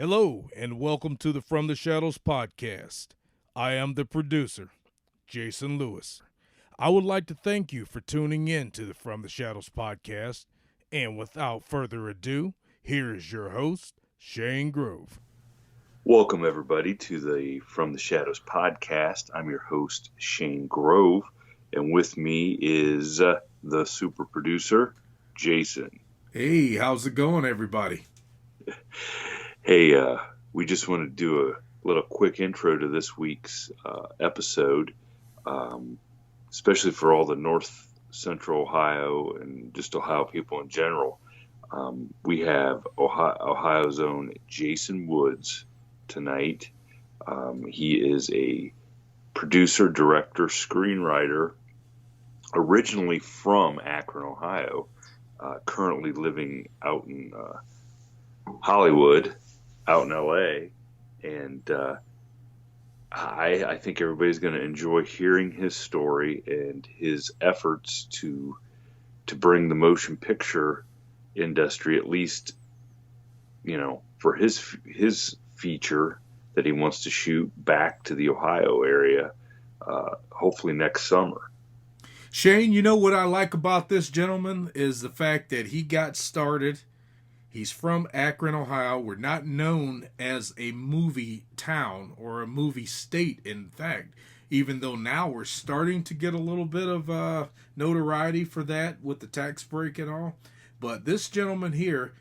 Hello, and welcome to the From the Shadows podcast. I am the producer, Jason Lewis. I would like to thank you for tuning in to the From the Shadows podcast. And without further ado, here is your host, Shane Grove. Welcome, everybody, to the From the Shadows podcast. I'm your host, Shane Grove, and with me is the super producer, Jason. Hey, how's it going, everybody? Hey, we just want to do a little quick intro to this week's episode, especially for all the North Central Ohio and just Ohio people in general. We have Ohio's own Jason Woods tonight. He is a producer, director, screenwriter, originally from Akron, Ohio, currently living out in Hollywood, out in LA, and I think everybody's going to enjoy hearing his story and his efforts to bring the motion picture industry, at least, for his feature that he wants to shoot, back to the Ohio area, hopefully next summer. Shane, you know what I like about this gentleman is the fact that he got started. He's from Akron, Ohio. We're not known as a movie town or a movie state, in fact, even though now we're starting to get a little bit of notoriety for that with the tax break and all. But this gentleman here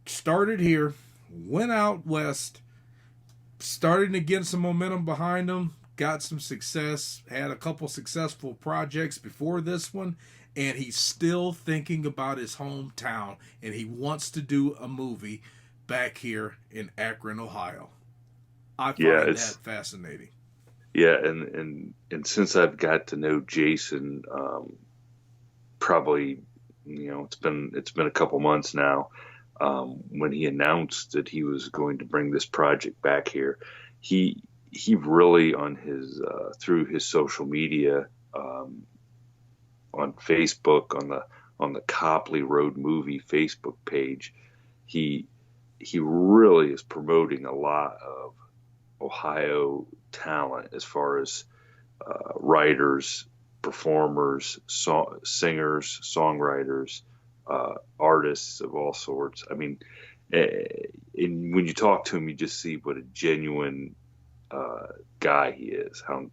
started here, went out west, starting to get some momentum behind him, got some success, had a couple successful projects before this one, and he's still thinking about his hometown, and he wants to do a movie back here in Akron, Ohio. I find that fascinating. Yeah, and since I've got to know Jason, probably, it's been a couple months now. When he announced that he was going to bring this project back here, he really, on his through his social media, on Facebook, on the Copley Road Movie Facebook page, he really is promoting a lot of Ohio talent as far as writers, performers, singers, songwriters, artists of all sorts. I mean, when you talk to him, you just see what a genuine guy he is. How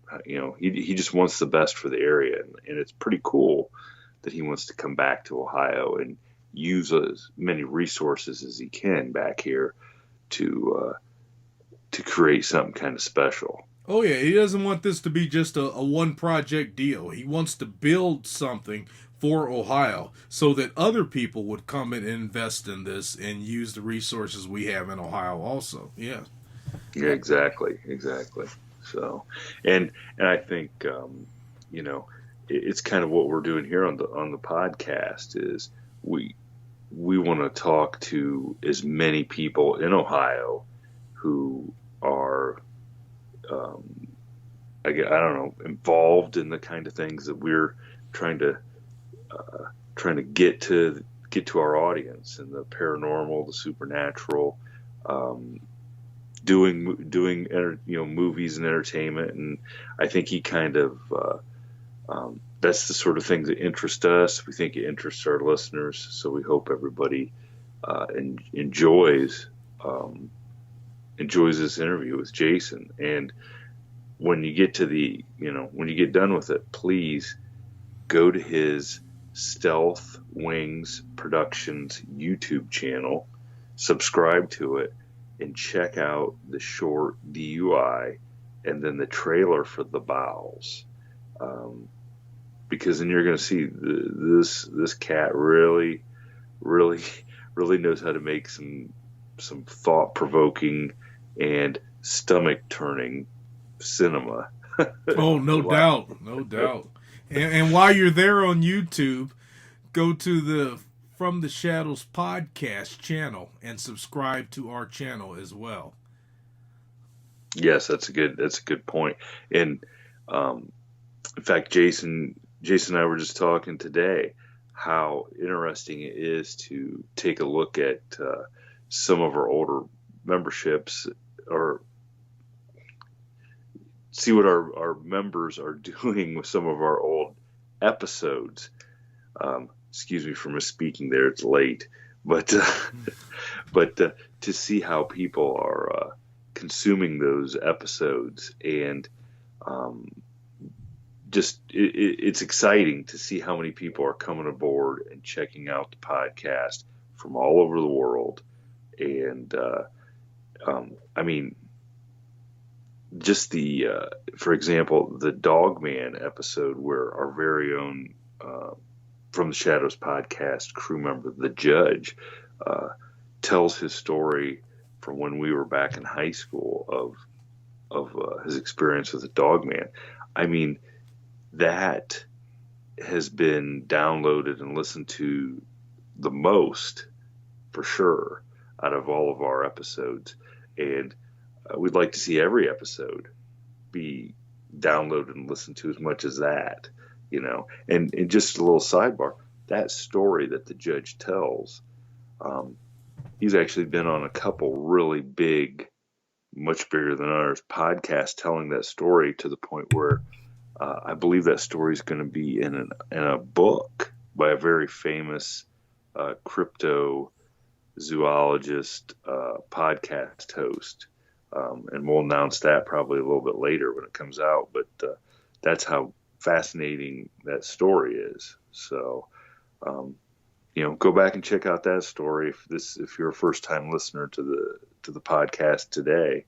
he just wants the best for the area, and it's pretty cool that he wants to come back to Ohio and use as many resources as he can back here to create something kind of special. Oh yeah, he doesn't want this to be just a one project deal. He wants to build something for Ohio so that other people would come and invest in this and use the resources we have in Ohio also. Yeah. Yeah, exactly. So, and I think it's kind of what we're doing here on the podcast is we want to talk to as many people in Ohio who are I don't know, involved in the kind of things that we're trying to get to our audience, and the paranormal, the supernatural, doing movies and entertainment. And I think he kind of that's the sort of thing that interests us. We think it interests our listeners, so we hope everybody enjoys this interview with Jason. And when you get to when you get done with it, please go to his Stealth Wings Productions YouTube channel, subscribe to it, and check out the short D.U.I. and then the trailer for The Bowels, because then you're going to see this cat really knows how to make some thought-provoking and stomach-turning cinema. Oh, no doubt. And while you're there on YouTube, go to the From the Shadows podcast channel and subscribe to our channel as well. Yes, that's a good point. And in fact, Jason and I were just talking today how interesting it is to take a look at some of our older memberships, or see what our members are doing with some of our old episodes. Excuse me for misspeaking there. It's late, but to see how people are consuming those episodes, and it's exciting to see how many people are coming aboard and checking out the podcast from all over the world. And I mean, just for example, the Dogman episode, where our very own From the Shadows podcast crew member, the Judge, tells his story from when we were back in high school of his experience with the Dogman. I mean, that has been downloaded and listened to the most, for sure, out of all of our episodes. And we'd like to see every episode be downloaded and listened to as much as that, And just a little sidebar, that story that the Judge tells, he's actually been on a couple really big, much bigger than ours, podcasts telling that story, to the point where I believe that story is going to be in a book by a very famous cryptozoologist podcast host. And we'll announce that probably a little bit later when it comes out. But that's how fascinating that story is. So, go back and check out that story if you're a first-time listener to the podcast today.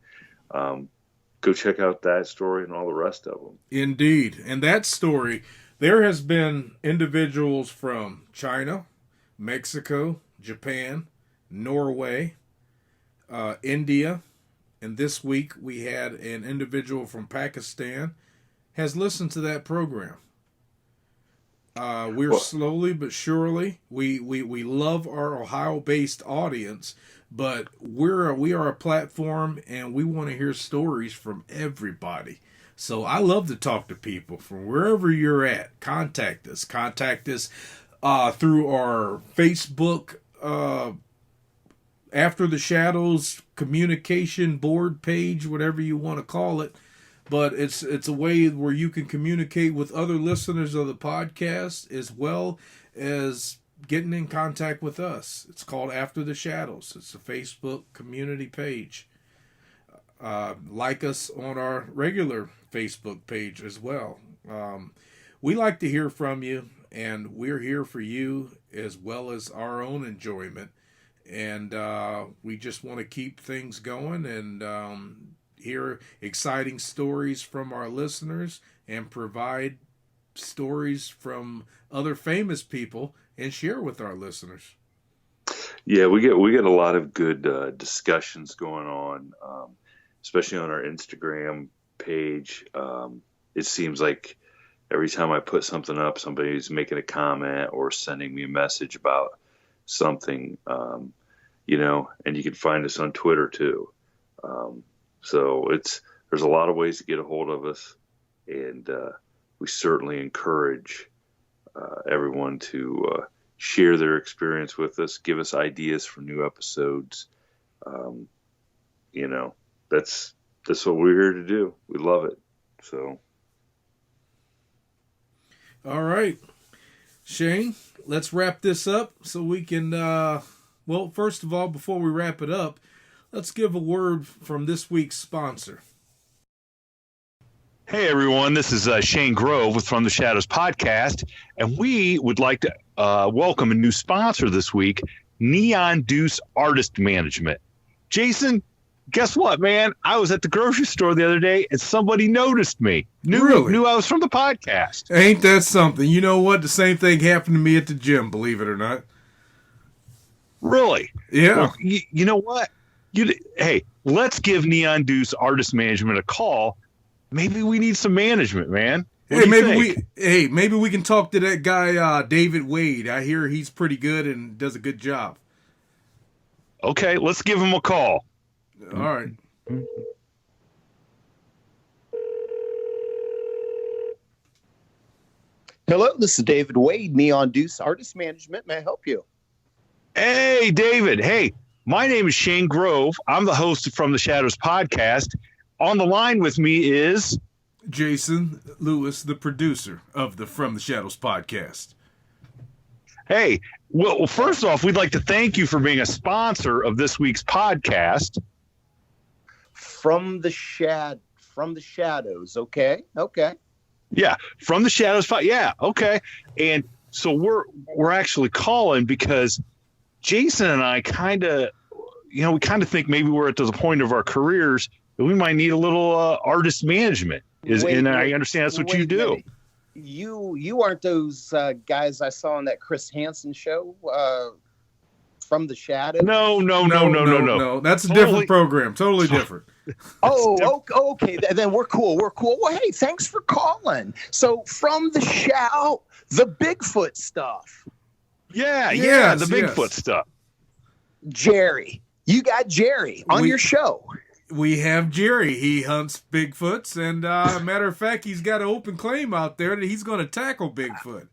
Go check out that story and all the rest of them. Indeed. And that story, there has been individuals from China, Mexico, Japan, Norway, India, and this week we had an individual from Pakistan has listened to that program. We're slowly but surely, we love our Ohio-based audience, but we are a platform, and we want to hear stories from everybody. So I love to talk to people from wherever you're at. Contact us through our Facebook After the Shadows communication board page, whatever you want to call it. But it's a way where you can communicate with other listeners of the podcast, as well as getting in contact with us. It's called After the Shadows. It's a Facebook community page. Like us on our regular Facebook page as well. We like to hear from you, and we're here for you as well as our own enjoyment. And we just want to keep things going and hear exciting stories from our listeners and provide stories from other famous people and share with our listeners. Yeah, we get a lot of good discussions going on, especially on our Instagram page. It seems like every time I put something up, somebody's making a comment or sending me a message about something, and you can find us on Twitter too. So there's a lot of ways to get a hold of us, and we certainly encourage everyone to share their experience with us, give us ideas for new episodes. That's what we're here to do. We love it. So, all right, Shane, let's wrap this up so we can. First of all, before we wrap it up, let's give a word from this week's sponsor. Hey everyone, this is Shane Grove with From the Shadows podcast, and we would like to welcome a new sponsor this week, Neon Deuce Artist Management. Jason, guess what, man? I was at the grocery store the other day, and somebody noticed me. Knew I was from the podcast. Ain't that something? You know what? The same thing happened to me at the gym, believe it or not. Really? Yeah. Well, you know what? Hey, let's give Neon Deuce Artist Management a call. Maybe we need some management, man. Maybe we can talk to that guy, David Wade. I hear he's pretty good and does a good job. Okay, let's give him a call. All right. Hello, this is David Wade, Neon Deuce Artist Management. May I help you? Hey, David. Hey, My name is Shane Grove. I'm the host of From the Shadows podcast. On the line with me is Jason Lewis, the producer of the From the Shadows podcast. Hey, well, first off, we'd like to thank you for being a sponsor of this week's podcast. From the shadows. Okay. Yeah, From the Shadows. Yeah, okay. And so we're actually calling because Jason and I kind of think maybe we're at the point of our careers that we might need a little artist management. I understand that's what you do. You aren't those guys I saw on that Chris Hansen show, From the Shadows? No. That's a different program. Totally different. Okay. Then we're cool. Well, hey, thanks for calling. So From the Shadow, the Bigfoot stuff. Yeah, the Bigfoot stuff. Jerry. You got Jerry on your show. We have Jerry. He hunts Bigfoots, and matter of fact, he's got an open claim out there that he's going to tackle Bigfoot.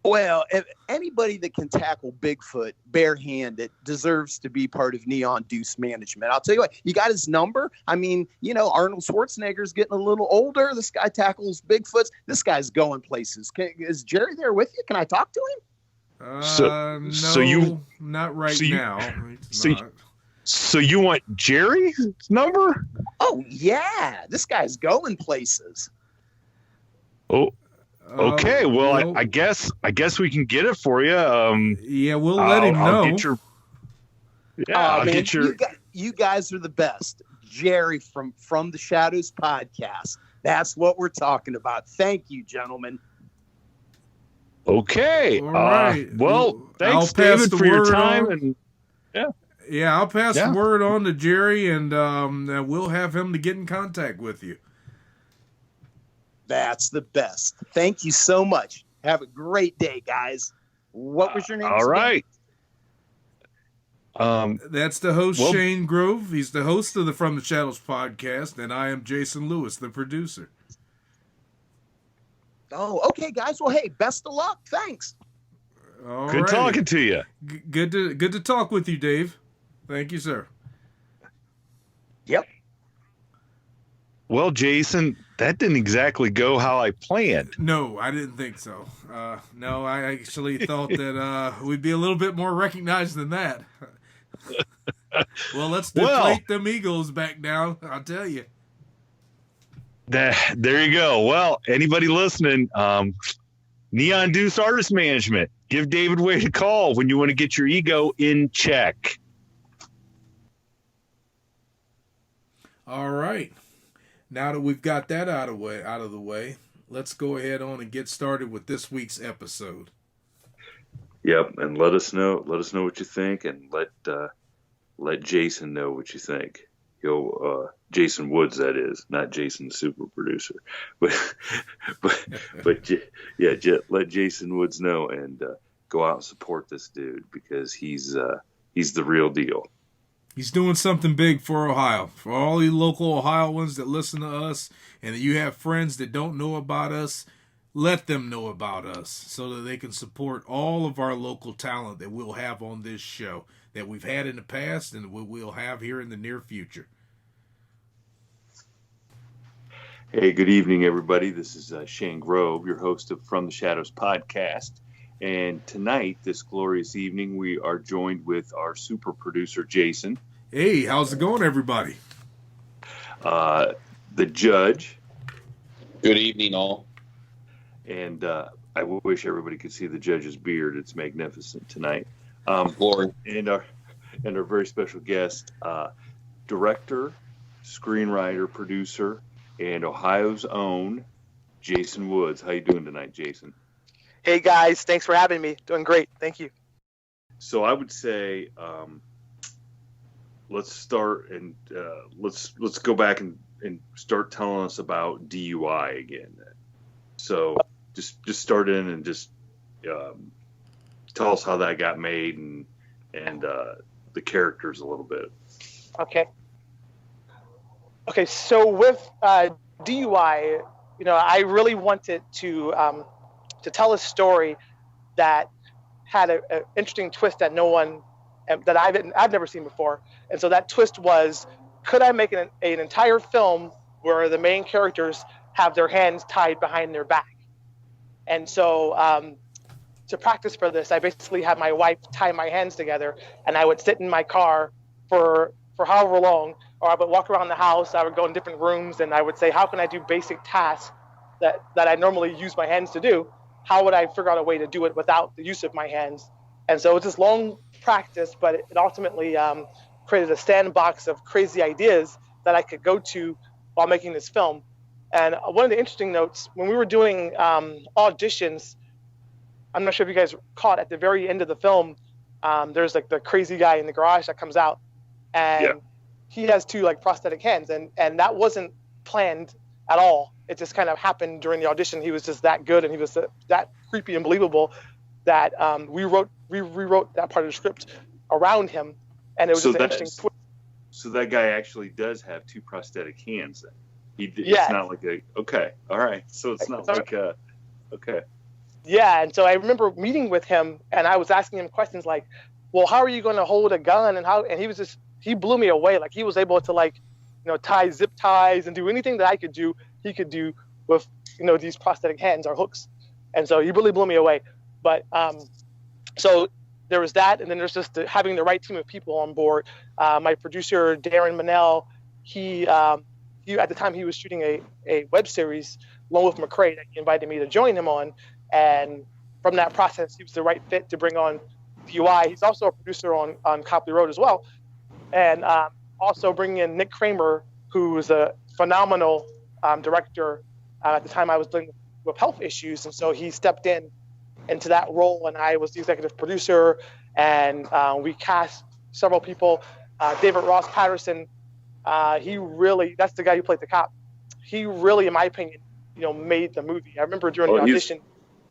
Well, if anybody that can tackle Bigfoot barehanded deserves to be part of Neon Deuce Management. I'll tell you what, you got his number. I mean, Arnold Schwarzenegger's getting a little older. This guy tackles Bigfoots. This guy's going places. Is Jerry there with you? Can I talk to him? Not right now. So you want Jerry's number? Oh yeah, this guy's going places. Oh, okay. Well, I guess we can get it for you. We'll let him know. I'll get your. You guys are the best. Jerry from the Shadows podcast. That's what we're talking about. Thank you, gentlemen. Okay. All right. Thanks, David, for your time. I'll pass the word on to Jerry, and we'll have him to get in contact with you. That's the best. Thank you so much. Have a great day, guys. What was your name? All right. That's the host, Shane Grove. He's the host of the From the Shadows podcast, and I am Jason Lewis, the producer. Oh, okay, guys. Well, hey, best of luck. Thanks. Good talking to you. Good to talk with you, Dave. Thank you, sir. Yep. Well, Jason, that didn't exactly go how I planned. No, I didn't think so. No, I actually thought that we'd be a little bit more recognized than that. Well, let's deflate them egos back down, I'll tell you. There you go. Well, anybody listening, Neon Deuce Artist Management, give David Wade a call when you want to get your ego in check. All right. Now that we've got that out of the way, let's go ahead on and get started with this week's episode. Yep, and let us know what you think, and let Jason know what you think. Jason Woods, that is, not Jason the super producer, but let Jason Woods know, and go out and support this dude, because he's the real deal. He's doing something big for Ohio. For all you local Ohioans that listen to us and that you have friends that don't know about us, let them know about us so that they can support all of our local talent that we'll have on this show, that we've had in the past and we'll have here in the near future. Hey, good evening, everybody. This is Shane Grove, your host of From the Shadows podcast. And tonight, this glorious evening, we are joined with our super producer, Jason. Hey, how's it going, everybody? The judge. Good evening, all. And I wish everybody could see the judge's beard. It's magnificent tonight. Glory. And our very special guest, director, screenwriter, producer, and Ohio's own Jason Woods. How you doing tonight, Jason? Hey guys, thanks for having me. Doing great, thank you. So I would say let's start and let's go back and start telling us about D.U.I. again. So just start in and just tell us how that got made and the characters a little bit. Okay. So with D.U.I., I really wanted to tell a story that had an interesting twist that no one and that I've never seen before. And so that twist was, could I make an entire film where the main characters have their hands tied behind their back? And so to practice for this, I basically had my wife tie my hands together, and I would sit in my car for however long, or I would walk around the house. I would go in different rooms, and I would say, how can I do basic tasks that I normally use my hands to do? How would I figure out a way to do it without the use of my hands? And so it's this long practice, but it ultimately created a sandbox of crazy ideas that I could go to while making this film. And one of the interesting notes, when we were doing auditions, I'm not sure if you guys caught at the very end of the film, there's like the crazy guy in the garage that comes out, and he has two like prosthetic hands, and that wasn't planned at all. It just kind of happened during the audition. He was just that good, and he was that creepy and believable that we rewrote that part of the script around him, and it was just an interesting twist. So that guy actually does have two prosthetic hands then. Yeah. It's not like okay, all right. So it's not like okay. Yeah, and so I remember meeting with him, and I was asking him questions like, well, how are you going to hold a gun? And he blew me away. Like, he was able to tie zip ties and do anything that I could do, he could do with, these prosthetic hands or hooks. And so he really blew me away. But so there was that, and then there's just having the right team of people on board. My producer, Darren Manel, he at the time he was shooting a web series, Lone Wolf McCrae, that he invited me to join him on. And from that process, he was the right fit to bring on D.U.I. He's also a producer on Copley Road as well. And also bringing in Nick Kramer, who was a phenomenal director at the time I was dealing with health issues. And so he stepped into that role, and I was the executive producer. And we cast several people. David Ross Patterson, that's the guy who played the cop. He really, in my opinion, made the movie. I remember during the audition.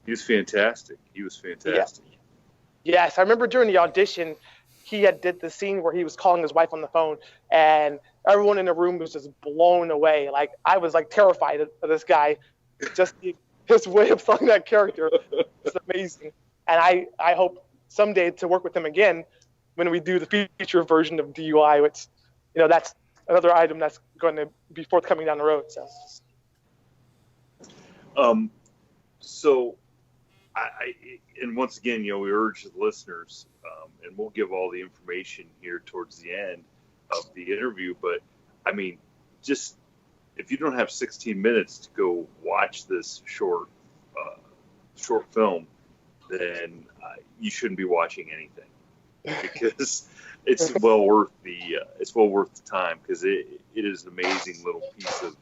He was fantastic. Yeah. Yes, I remember during the audition, he did the scene where he was calling his wife on the phone, and everyone in the room was just blown away. Like, I was terrified of this guy. Just his way of playing that character is amazing. And I hope someday to work with him again when we do the feature version of D.U.I., which, that's another item that's going to be forthcoming down the road. So, and once again, we urge the listeners, and we'll give all the information here towards the end of the interview. But I mean, just if you don't have 16 minutes to go watch this short film, then you shouldn't be watching anything, because it's well worth the time, because it is an amazing little piece of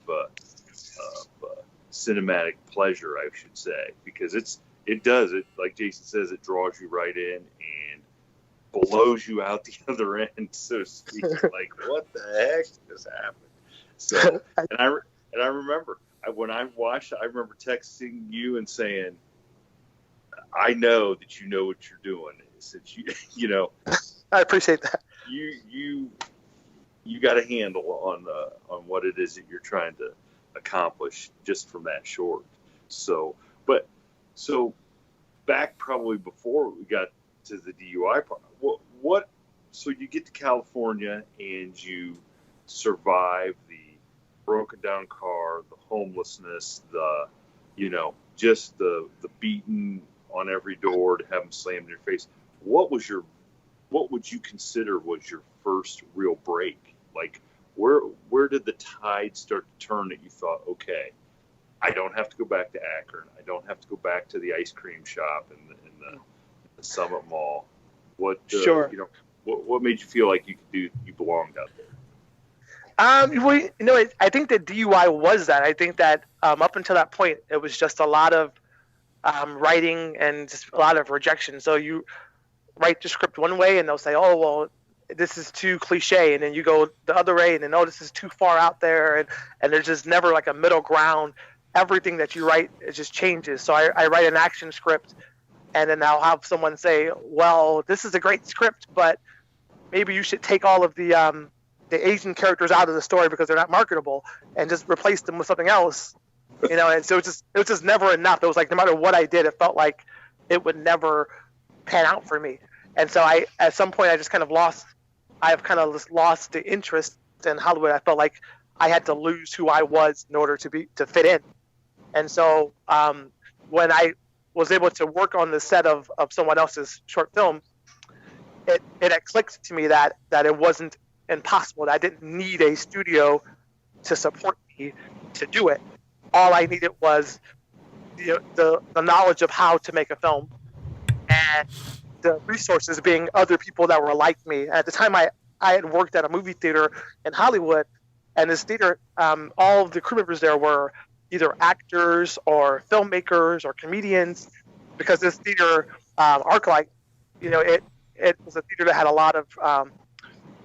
cinematic pleasure, I should say, because it like Jason says, it draws you right in and blows you out the other end, so to speak. Like, what the heck just happened? So, and I remember when I watched, I remember texting you and saying, I know that you know what you're doing. Since I appreciate that. You got a handle on what it is that you're trying to accomplish just from that short. So back probably before we got to the D.U.I. part, so you get to California and you survive the broken down car, the homelessness, just the beating on every door to have them slammed in your face. What would you consider was your first real break? Like, where did the tide start to turn that you thought, okay, I don't have to go back to Akron. I don't have to go back to the ice cream shop in the Summit Mall. What made you feel like you belonged out there? I think that D.U.I. was that. I think that up until that point, it was just a lot of writing and just a lot of rejection. So you write the script one way, and they'll say, oh, well, this is too cliche, and then you go the other way, and then, oh, this is too far out there, and there's just never like a middle ground. Everything that you write, it just changes. So I write an action script, and then I'll have someone say, well, this is a great script, but maybe you should take all of the Asian characters out of the story because they're not marketable, and just replace them with something else. And so it was just never enough. It was like, no matter what I did, it felt like it would never pan out for me. And so at some point, I've kind of lost the interest in Hollywood. I felt like I had to lose who I was in order to fit in. And so when I was able to work on the set of someone else's short film, it had clicked to me that it wasn't impossible. That I didn't need a studio to support me to do it. All I needed was the knowledge of how to make a film, and the resources being other people that were like me. At the time, I had worked at a movie theater in Hollywood, and this theater, all of the crew members there were either actors or filmmakers or comedians, because this theater, ArcLight, it was a theater that had a lot of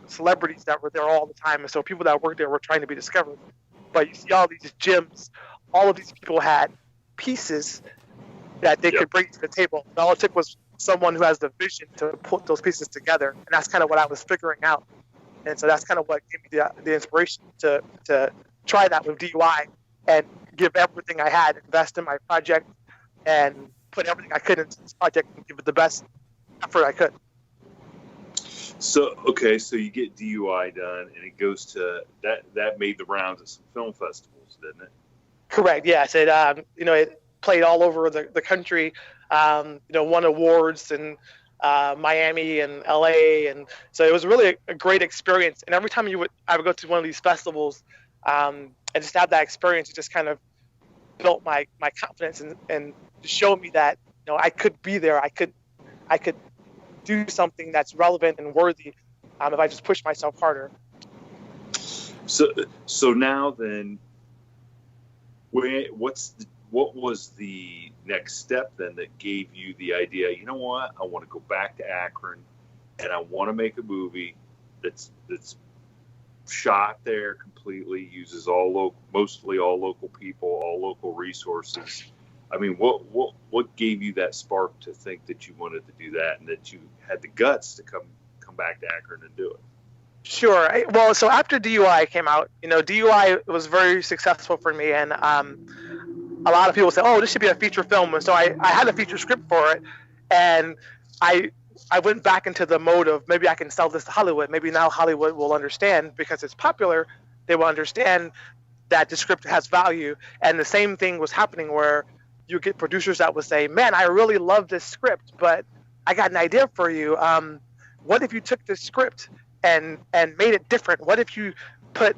celebrities that were there all the time, and so people that worked there were trying to be discovered. But you see all these gyms, all of these people had pieces that they could bring to the table. And all it took was someone who has the vision to put those pieces together, and that's kind of what I was figuring out. And so that's kind of what gave me the inspiration to try that with D.U.I. and give everything I had, invest in my project, and put everything I could into this project and give it the best effort I could. So you get D.U.I. done, and it goes to that made the rounds at some film festivals, didn't it? Correct. Yes. It played all over the country. Won awards in Miami and LA, and so it was really a great experience. And every time I would go to one of these festivals, and just have that experience, it just kind of built my confidence and showed me that I could be there. I could do something that's relevant and worthy if I just push myself harder. So now then, what was the next step then that gave you the idea? You know what? I want to go back to Akron, and I want to make a movie that's shot there completely, uses mostly all local people, all local resources. I mean, what gave you that spark to think that you wanted to do that, and that you had the guts to come back to Akron and do it? Sure. So after D.U.I. came out, D.U.I. was very successful for me, and a lot of people say, "Oh, this should be a feature film." And so I had a feature script for it, and I went back into the mode of maybe I can sell this to Hollywood. Maybe now Hollywood will understand, because it's popular. They will understand that the script has value. And the same thing was happening where you get producers that would say, "Man, I really love this script, but I got an idea for you. What if you took this script and made it different? What if you put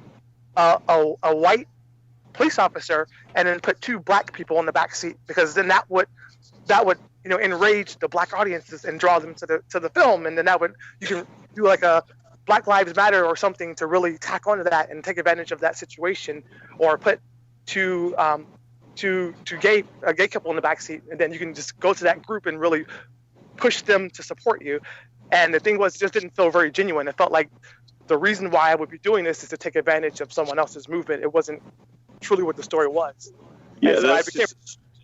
a white police officer and then put two black people in the back seat? Because then that would enrage the black audiences and draw them to the film, and then you can do like a Black Lives Matter or something to really tack onto that and take advantage of that situation, or put a gay couple in the back seat, and then you can just go to that group and really push them to support you." And the thing was, it just didn't feel very genuine. It felt like the reason why I would be doing this is to take advantage of someone else's movement. It wasn't truly what the story was. Yeah, so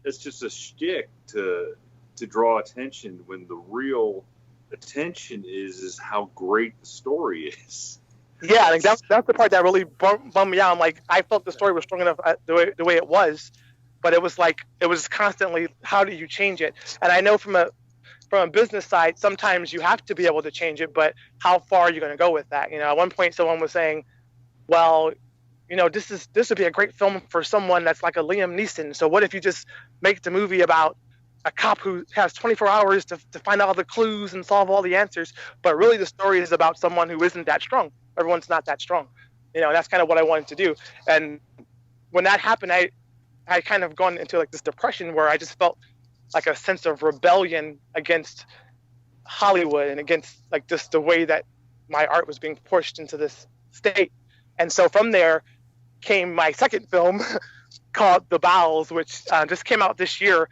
it's just a shtick to draw attention, when the real attention is how great the story is. Yeah, I think that's the part that really bummed me out. I'm like, I felt the story was strong enough the way it was, but it was constantly, how do you change it? And I know from a business side, sometimes you have to be able to change it, but how far are you going to go with that? At one point, someone was saying, "Well, this would be a great film for someone that's like a Liam Neeson. So what if you just make the movie about a cop who has 24 hours to find all the clues and solve all the answers?" But really, the story is about someone who isn't that strong. Everyone's not that strong. That's kind of what I wanted to do. And when that happened, I kind of gone into like this depression where I just felt like a sense of rebellion against Hollywood and against like just the way that my art was being pushed into this state. And so from there came my second film called The Bowels, which just came out this year.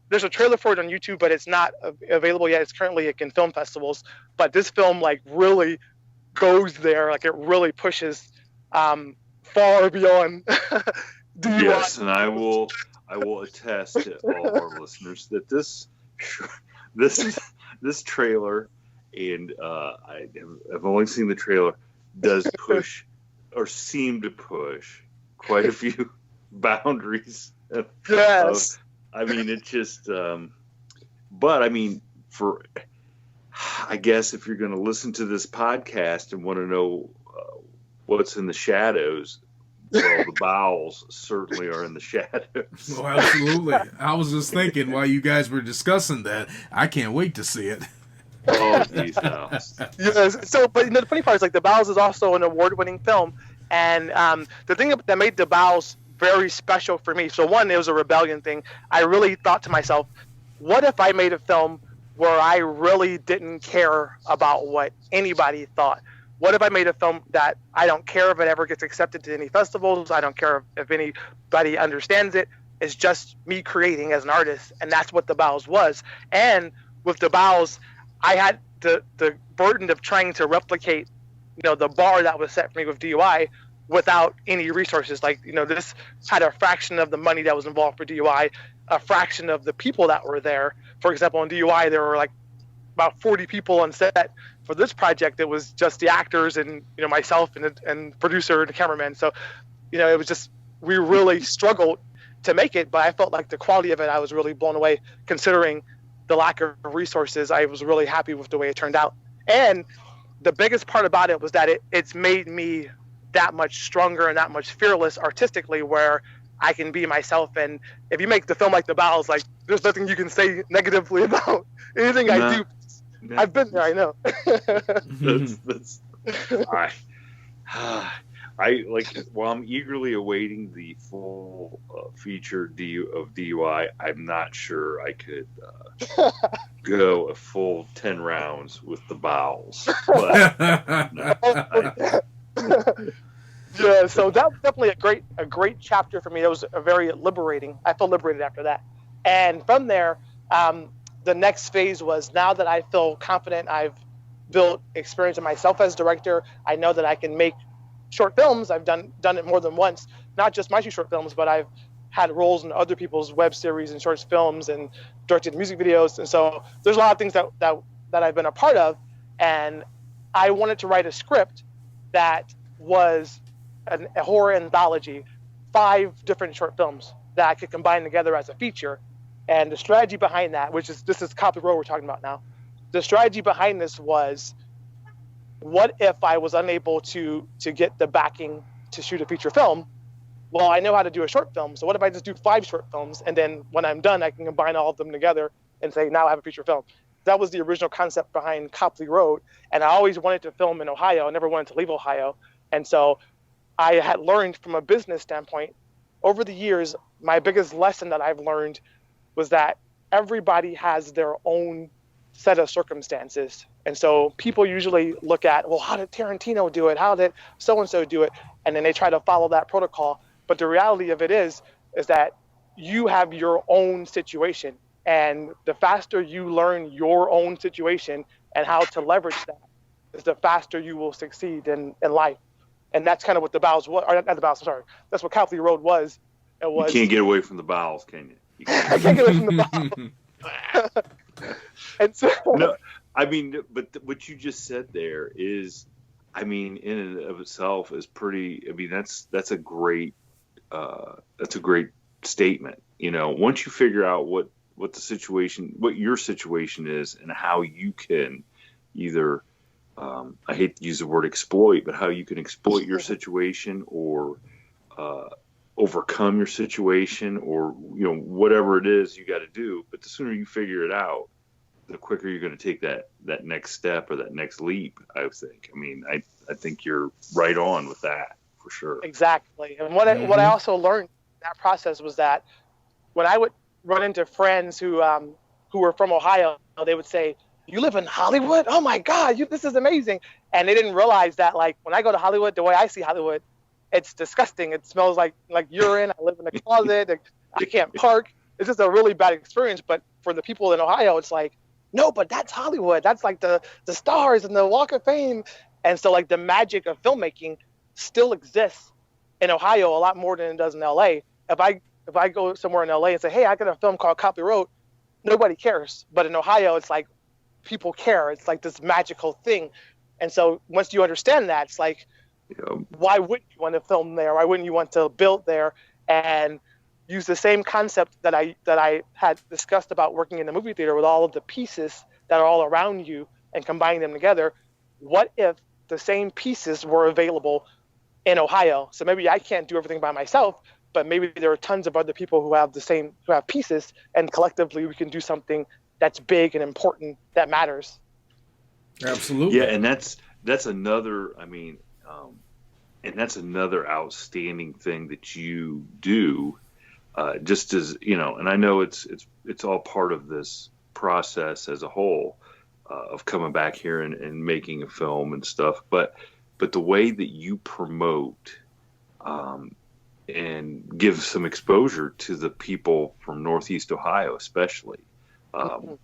There's a trailer for it on YouTube, but it's not available yet. It's currently in film festivals. But this film like really goes there. Like it really pushes far beyond D.U.I. Yes, and I will attest to all of our listeners that this trailer, and I've only seen the trailer, does push or seem to push quite a few boundaries. Yes. I mean, it just, but I mean, I guess if you're going to listen to this podcast and want to know what's in the shadows, well, the bowels certainly are in the shadows. Oh, absolutely. I was just thinking while you guys were discussing that, I can't wait to see it. Oh, geez, no. Yes. So, but the funny part is, like, The Bowels is also an award-winning film, and the thing that made The Bowels very special for me. So, one, it was a rebellion thing. I really thought to myself, what if I made a film where I really didn't care about what anybody thought? What if I made a film that I don't care if it ever gets accepted to any festivals? I don't care if anybody understands it. It's just me creating as an artist, and that's what The Bowels was. And with The Bowels, I had the burden of trying to replicate, the bar that was set for me with D.U.I. without any resources. Like, this had a fraction of the money that was involved for D.U.I., a fraction of the people that were there. For example, in D.U.I., there were like about 40 people on set. For this project, it was just the actors and myself and producer and cameraman. So, it was just, we really struggled to make it, but I felt like the quality of it, I was really blown away. Considering the lack of resources, I was really happy with the way it turned out. And the biggest part about it was that it's made me that much stronger and that much fearless artistically, where I can be myself. And if you make the film like The Bowels, like, there's nothing you can say negatively about anything I do. I've been there, I know. I'm eagerly awaiting the full feature of DUI. I'm not sure I could go a full 10 rounds with The Bowels. But, yeah, so that was definitely a great chapter for me. It was a very liberating. I felt liberated after that. And from there, the next phase was, now that I feel confident, I've built experience in myself as director, I know that I can make short films. I've done it more than once, not just my 2 short films, but I've had roles in other people's web series and short films and directed music videos. And so there's a lot of things that I've been a part of. And I wanted to write a script that was a horror anthology, 5 different short films that I could combine together as a feature. And the strategy behind that, this is Copley Road we're talking about now. The strategy behind this was, what if I was unable to get the backing to shoot a feature film? Well, I know how to do a short film, so what if I just do 5 short films, and then when I'm done, I can combine all of them together and say, now I have a feature film. That was the original concept behind Copley Road, and I always wanted to film in Ohio. I never wanted to leave Ohio. And so I had learned from a business standpoint, over the years, my biggest lesson that I've learned was that everybody has their own set of circumstances. And so people usually look at, well, how did Tarantino do it? How did so-and-so do it? And then they try to follow that protocol. But the reality of it is that you have your own situation. And the faster you learn your own situation and how to leverage that, is the faster you will succeed in life. And that's kind of what The Bowels was, or not The Bowels, sorry. That's what Copley Road was. You can't get away from the bowels, can you? I can't get away from the bowels. And so, no, I mean, but what you just said there is, I mean, in and of itself is pretty. I mean, that's a great statement. Once you figure out what your situation is, and how you can either, I hate to use the word exploit, but how you can exploit your situation or overcome your situation, or whatever it is you got to do. But the sooner you figure it out, the quicker you're going to take that next step or that next leap, I think. I mean, I think you're right on with that for sure. Exactly. And what I also learned in that process was that when I would run into friends who were from Ohio, they would say, "You live in Hollywood? Oh my God, this is amazing." And they didn't realize that, like, when I go to Hollywood, the way I see Hollywood, it's disgusting. It smells like urine. I live in a closet. I can't park. It's just a really bad experience. But for the people in Ohio, it's like, no, but that's Hollywood. That's like the stars and the Walk of Fame. And so, like, the magic of filmmaking still exists in Ohio a lot more than it does in LA. If I go somewhere in LA and say, hey, I got a film called Copley Road, nobody cares. But in Ohio, it's like people care. It's like this magical thing. And so once you understand that, it's like, why wouldn't you want to film there? Why wouldn't you want to build there and use the same concept that I had discussed about working in the movie theater, with all of the pieces that are all around you and combining them together. What if the same pieces were available in Ohio? So maybe I can't do everything by myself, but maybe there are tons of other people who have pieces, and collectively we can do something that's big and important that matters. Absolutely. Yeah, and that's another. I mean, and that's another outstanding thing that you do. Just as and I know it's all part of this process as a whole of coming back here and making a film and stuff. But the way that you promote and give some exposure to the people from Northeast Ohio, especially, the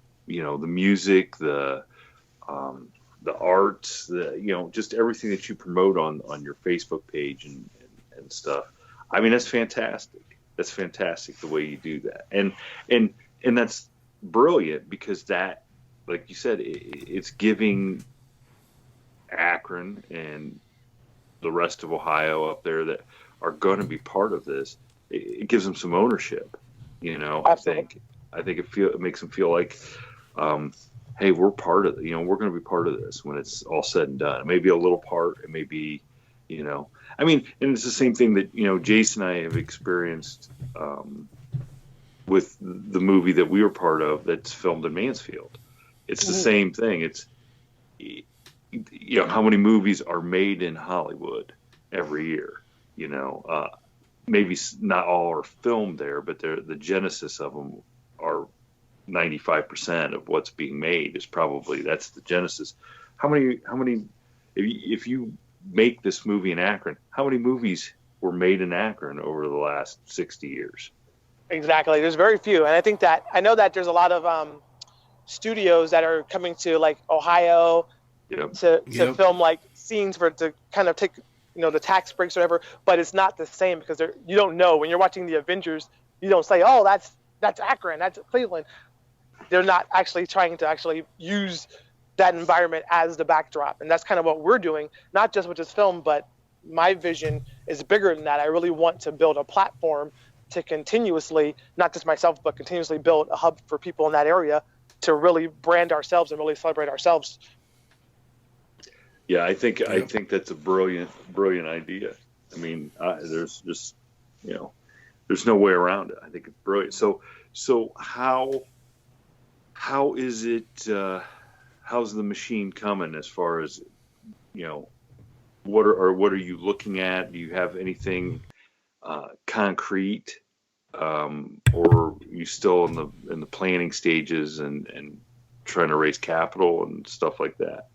music, the arts, just everything that you promote on your Facebook page and stuff. I mean, that's fantastic. That's fantastic the way you do that. And that's brilliant, because that, like you said, it's giving Akron and the rest of Ohio up there that are going to be part of this, it gives them some ownership. Absolutely. I think it makes them feel like, hey, we're part of it. We're going to be part of this when it's all said and done. It may be a little part. It may be, I mean, and it's the same thing that, Jason and I have experienced with the movie that we were part of that's filmed in Mansfield. It's the same thing. It's, how many movies are made in Hollywood every year? Maybe not all are filmed there, but the genesis of them are 95% of what's being made is probably, that's the genesis. How many, if you make this movie in Akron, how many movies were made in Akron over the last 60 years? Exactly. There's very few. And I know that there's a lot of studios that are coming to like Ohio to film like scenes to kind of take, the tax breaks or whatever, but it's not the same because you don't know. When you're watching the Avengers, you don't say, oh, that's Akron, that's Cleveland. They're not actually trying to actually use that environment as the backdrop. And that's kind of what we're doing, not just with this film, but my vision is bigger than that. I really want to build a platform to continuously, not just myself, but continuously build a hub for people in that area to really brand ourselves and really celebrate ourselves. Yeah, I think that's a brilliant idea. I mean, there's just, there's no way around it. I think it's brilliant. So how is it, how's the machine coming as far as, what are you looking at? Do you have anything concrete, or are you still in the planning stages and trying to raise capital and stuff like that?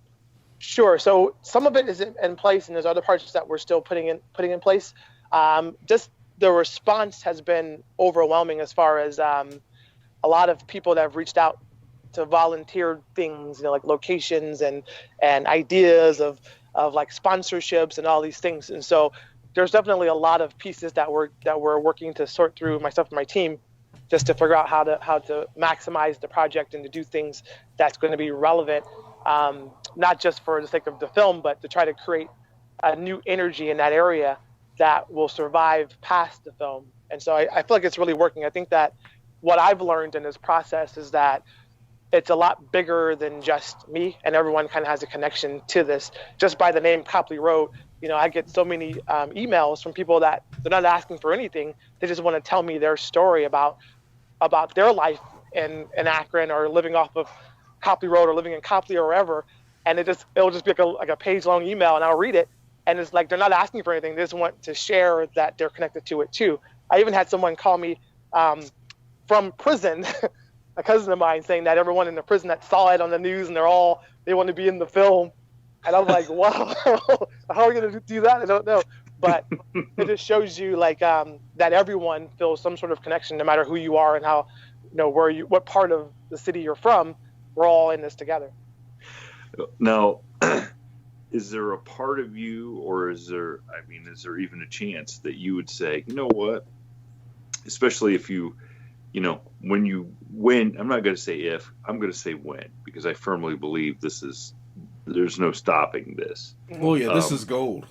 Sure. So some of it is in place, and there's other parts that we're still putting in place. Just the response has been overwhelming as far as a lot of people that have reached out to volunteer things, like locations and ideas of like sponsorships and all these things. And so there's definitely a lot of pieces that we're working to sort through, myself and my team, just to figure out how to maximize the project and to do things that's going to be relevant, not just for the sake of the film, but to try to create a new energy in that area that will survive past the film. And so I feel like it's really working. I think that what I've learned in this process is that it's a lot bigger than just me, and everyone kind of has a connection to this. Just by the name Copley Road, I get so many emails from people that they're not asking for anything. They just want to tell me their story about their life in Akron, or living off of Copley Road, or living in Copley or wherever. And it'll just be like a page long email, and I'll read it. And it's like, they're not asking for anything. They just want to share that they're connected to it too. I even had someone call me from prison, a cousin of mine, saying that everyone in the prison that saw it on the news and they want to be in the film. And I'm like, wow, how are we going to do that? I don't know. But it just shows you like that everyone feels some sort of connection, no matter who you are and how, what part of the city you're from. We're all in this together. Now, is there a part of you, or is there even a chance that you would say, you know what, especially if you, when you win, I'm not going to say if, I'm going to say when, because I firmly believe there's no stopping this. Oh yeah, this is gold.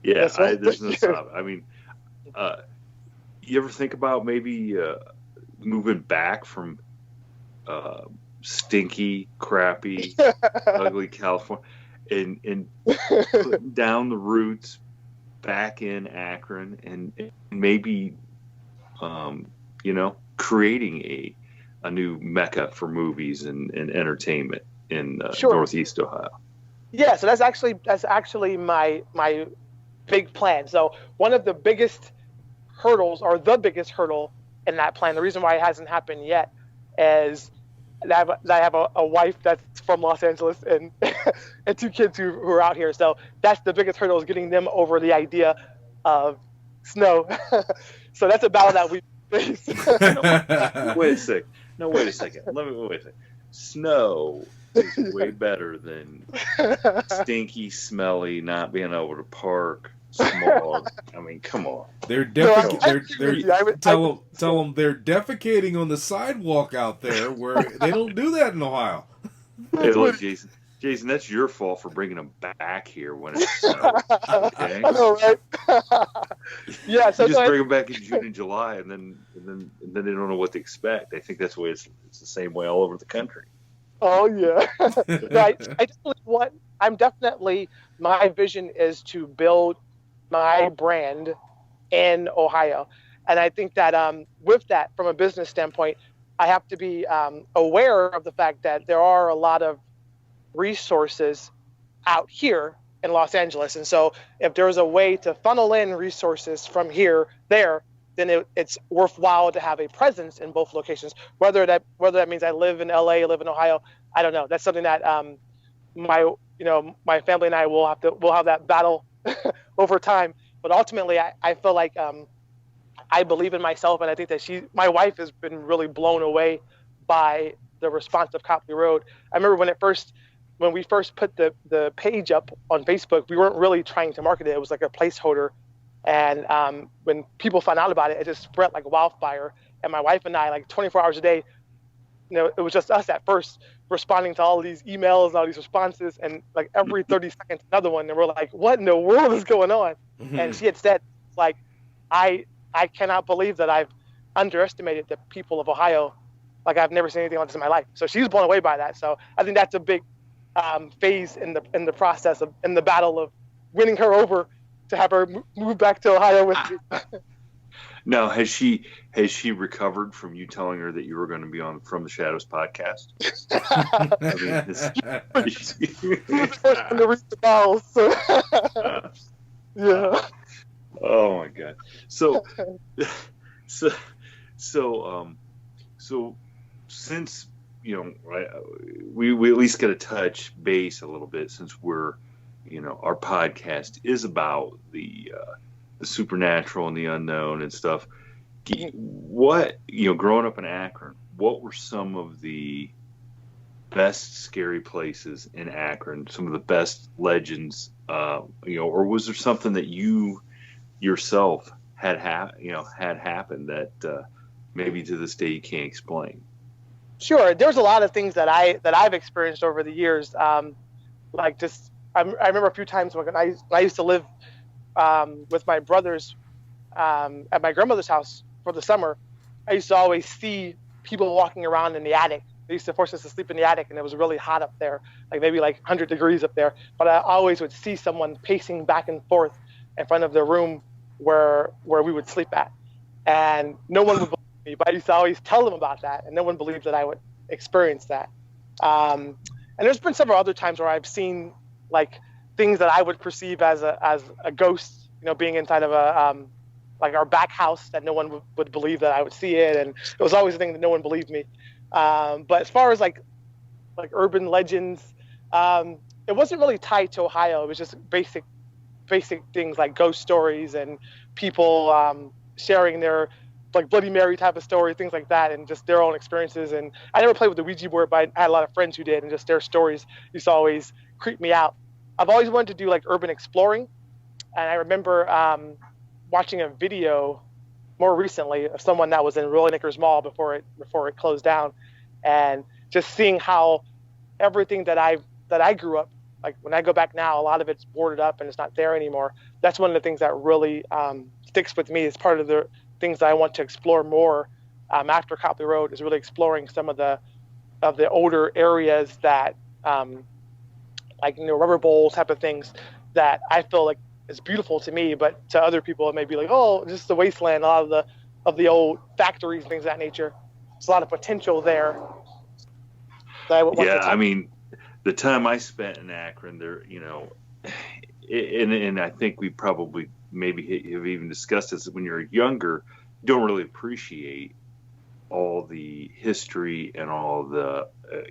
Yeah, there's no stop. I mean, you ever think about maybe moving back from stinky, crappy, ugly California, and putting down the roots back in Akron, and maybe, creating a new mecca for movies and entertainment in Northeast Ohio. Yeah, so that's actually my big plan. So one of the biggest hurdles, or the biggest hurdle in that plan, the reason why it hasn't happened yet, is that I have a wife that's from Los Angeles and and 2 kids who are out here. So that's the biggest hurdle, is getting them over the idea of snow. So that's a battle that we face. Wait a second. No, wait a second. Wait a second. Snow is way better than stinky, smelly, not being able to park, smog. I mean, come on. Tell them they're defecating on the sidewalk out there, where they don't do that in Ohio. Hey, look, Jason, that's your fault for bringing them back here when it's snow. Okay? I know, right? Yeah, so you just bring them back in June and July, and then they don't know what to expect. I think that's the way it's the same way all over the country. Oh yeah. My vision is to build my brand in Ohio, and I think that with that, from a business standpoint, I have to be aware of the fact that there are a lot of resources out here in Los Angeles, and so if there's a way to funnel in resources from here there, then it's worthwhile to have a presence in both locations. Whether that means I live in LA, live in Ohio, I don't know. That's something that my family and I will have that battle over time. But ultimately, I feel like I believe in myself, and I think that my wife has been really blown away by the response of Copley Road. I remember when we first put the page up on Facebook, we weren't really trying to market it. It was like a placeholder. And when people found out about it, it just spread like wildfire. And my wife and I, like 24 hours a day, it was just us at first responding to all of these emails and all these responses. And like every 30 seconds, another one. And we're like, what in the world is going on? Mm-hmm. And she had said, like, I cannot believe that I've underestimated the people of Ohio. Like, I've never seen anything like this in my life. So she's blown away by that. So I think that's a big phase in the process in the battle of winning her over, to have her move back to Ohio with me. Now, has she recovered from you telling her that you were going to be on From the Shadows podcast? She's the first one to read the bowels. So. Yeah. Oh my God. So since we at least got to touch base a little bit, since we're our podcast is about the supernatural and the unknown and stuff. What, growing up in Akron, what were some of the best scary places in Akron? Some of the best legends, or was there something that you yourself had happened that maybe to this day you can't explain? Sure, there's a lot of things that I've experienced over the years, like just. I remember a few times when I used to live with my brothers at my grandmother's house for the summer. I used to always see people walking around in the attic. They used to force us to sleep in the attic, and it was really hot up there, like maybe like 100 degrees up there. But I always would see someone pacing back and forth in front of the room where we would sleep at. And no one would believe me, but I used to always tell them about that, and no one believed that I would experience that. And there's been several other times where I've seen like things that I would perceive as a ghost, being inside of like our back house, that no one would believe that I would see it. And it was always a thing that no one believed me. But as far as like urban legends, it wasn't really tied to Ohio. It was just basic things like ghost stories and people sharing their like Bloody Mary type of story, things like that, and just their own experiences. And I never played with the Ouija board, but I had a lot of friends who did, and just their stories used to always creep me out. I've always wanted to do like urban exploring, and I remember watching a video more recently of someone that was in Rolling Acres Mall before it closed down, and just seeing how everything that I grew up, like when I go back now, a lot of it's boarded up and it's not there anymore. That's one of the things that really sticks with me as part of the things that I want to explore more after Copley Road, is really exploring some of the the older areas that like rubber bowl type of things that I feel like is beautiful to me, but to other people it may be like, oh, just the wasteland. A lot of the old factories and things of that nature. There's a lot of potential there. That I would want to I mean, the time I spent in Akron, there, and I think we probably maybe have even discussed this. When you're younger, you don't really appreciate all the history and all the,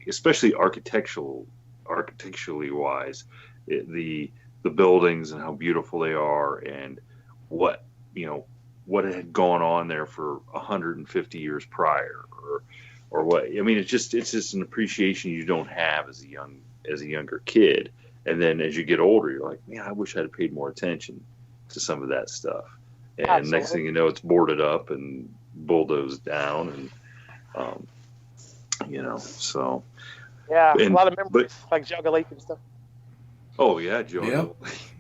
especially architecturally wise, the buildings and how beautiful they are, and what had gone on there for 150 years prior, or what. I mean, it's just an appreciation you don't have as a younger kid. And then as you get older, you're like, man, I wish I'd have paid more attention to some of that stuff. And Absolutely. Next thing you know, it's boarded up and bulldozed down, and so. Yeah, a lot of memories, like Jogga Lake and stuff. Oh yeah, Jogga. Yep,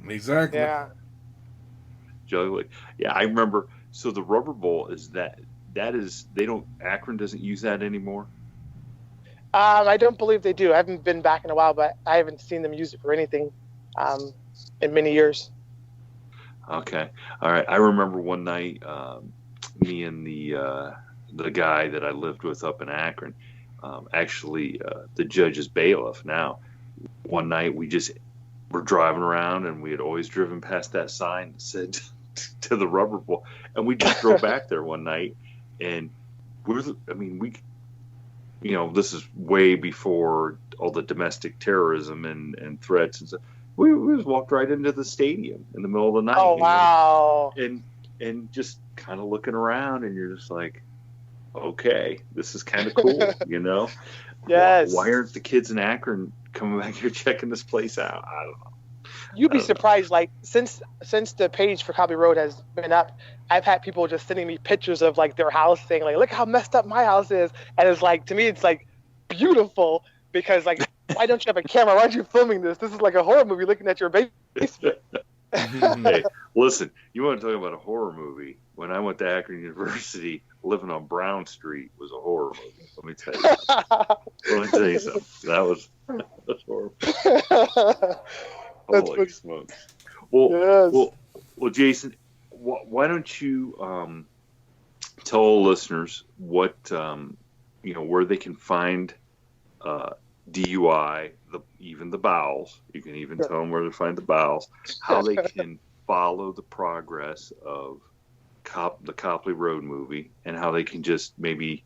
exactly. Yeah. Jogga Lake. Yeah, I remember. So the rubber bowl is Akron doesn't use that anymore. I don't believe they do. I haven't been back in a while, but I haven't seen them use it for anything in many years. Okay, all right. I remember one night, me and the guy that I lived with up in Akron, actually the judge's bailiff. Now, one night we just were driving around, and we had always driven past that sign that said to the rubber bowl, and we just drove back there one night, and this is way before all the domestic terrorism and threats and stuff. We just walked right into the stadium in the middle of the night. Oh, wow. And just kind of looking around, and you're just like, okay, this is kind of cool, Yes. Why aren't the kids in Akron coming back here checking this place out? I don't know. You'd be surprised. Like since the page for Copley Road has been up, I've had people just sending me pictures of like their house, saying like, "Look how messed up my house is," and it's like, to me, it's like beautiful, because like, why don't you have a camera? Why aren't you filming this? This is like a horror movie looking at your basement. Hey, listen, you want to talk about a horror movie? When I went to Akron University, living on Brown Street was a horror movie. Let me tell you something. That was horrible. Holy smokes. Well, Jason, why don't you tell listeners what where they can find D.U.I, even the bowels. You can even tell them where to find the bowels. How they can follow the progress of the Copley Road movie, and how they can just maybe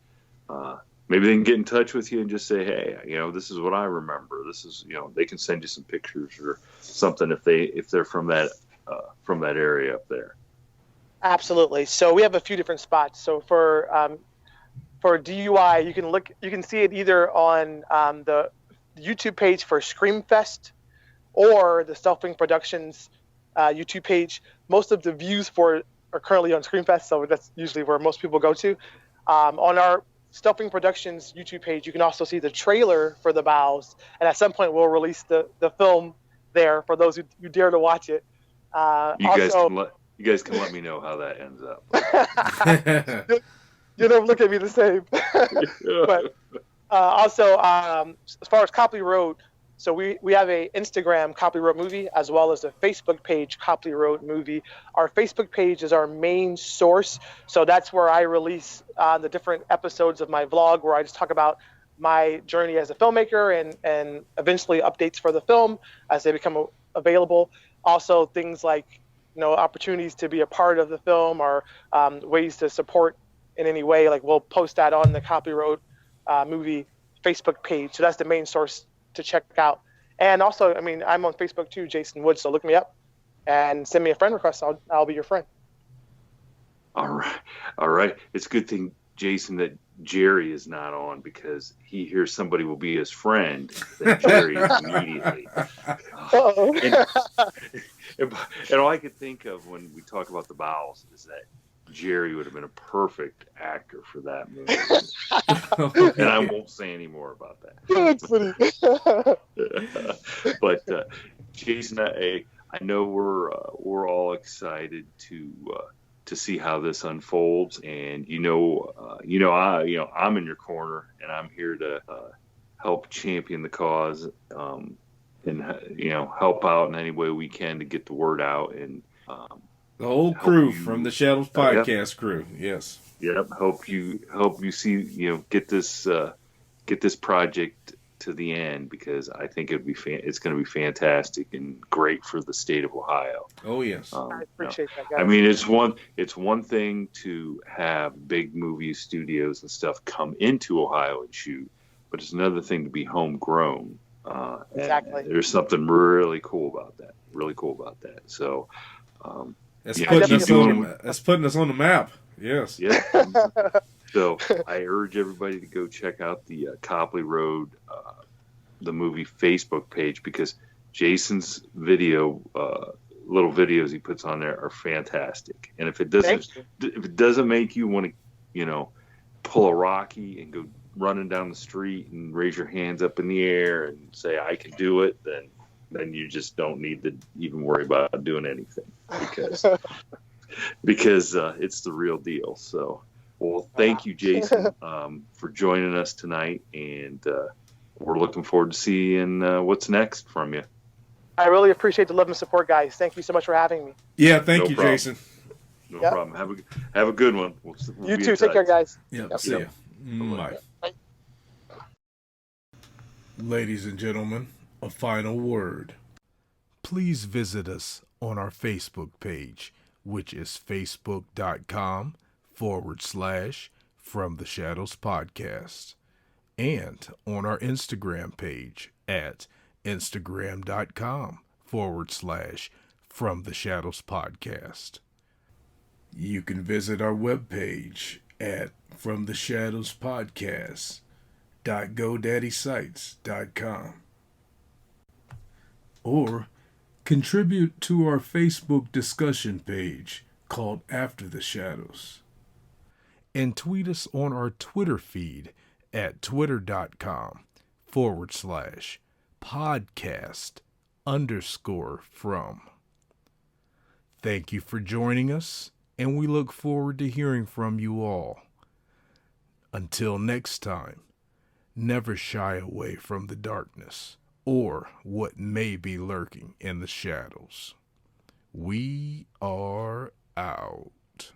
they can get in touch with you and just say, hey, this is what I remember. This is, they can send you some pictures or something if they're from that area up there. Absolutely. So we have a few different spots. So for D.U.I, you can see it either on the YouTube page for Screamfest or the Self-Wing Productions YouTube page. Most of the views for it are currently on Screamfest, so that's usually where most people go to. On our Self-Wing Productions YouTube page, you can also see the trailer for The Bows, and at some point we'll release the film there for those who dare to watch it. You guys can let me know how that ends up. You never look at me the same. But also, as far as Copley Road, so we have a Instagram Copley Road Movie, as well as a Facebook page Copley Road Movie. Our Facebook page is our main source, so that's where I release the different episodes of my vlog, where I just talk about my journey as a filmmaker and eventually updates for the film as they become available. Also, things like opportunities to be a part of the film, or ways to support in any way. Like, we'll post that on the Copley Road Movie Facebook page. So that's the main source to check out. And also, I'm on Facebook too, Jason Woods. So look me up and send me a friend request. I'll be your friend. All right. It's a good thing, Jason, that Jerry is not on, because he hears somebody will be his friend, then Jerry immediately. And all I could think of when we talk about The Bowels is that Jerry would have been a perfect actor for that movie. And I won't say any more about that. That's funny. But Jason, I know we're all excited to see how this unfolds, and I'm in your corner, and I'm here help champion the cause, and help out in any way we can to get the word out, and The whole crew from the Shadows podcast crew. Yes. Yep. Help you see, get this project to the end, because I think it's going to be fantastic and great for the state of Ohio. Oh yes. I appreciate that, guys. I mean, it's one thing to have big movie studios and stuff come into Ohio and shoot, but it's another thing to be homegrown. Exactly. There's something really cool about that. So, That's putting us on the map. Yes. Yeah. So I urge everybody to go check out the Copley Road, the movie Facebook page, because Jason's little videos he puts on there are fantastic. And if it doesn't make you want to, pull a Rocky and go running down the street and raise your hands up in the air and say, I can do it, then you just don't need to even worry about doing anything, because it's the real deal. So, well, thank you, Jason, for joining us tonight, and we're looking forward to seeing what's next from you. I really appreciate the love and support, guys. Thank you so much for having me. Yeah, thank you, problem. Jason. No problem. Have a good one. We'll you too. Take care, guys. Yep. See ya. Bye. Bye. Ladies and gentlemen, a final word. Please visit us on our Facebook page, which is facebook.com/From the Shadows Podcast, and on our Instagram page at instagram.com/From the Shadows Podcast. You can visit our webpage at FromTheShadowsPodcast.GoDaddySites.com, or contribute to our Facebook discussion page called After the Shadows, and tweet us on our Twitter feed at twitter.com/podcast_from. Thank you for joining us, and we look forward to hearing from you all. Until next time, never shy away from the darkness or what may be lurking in the shadows. We are out.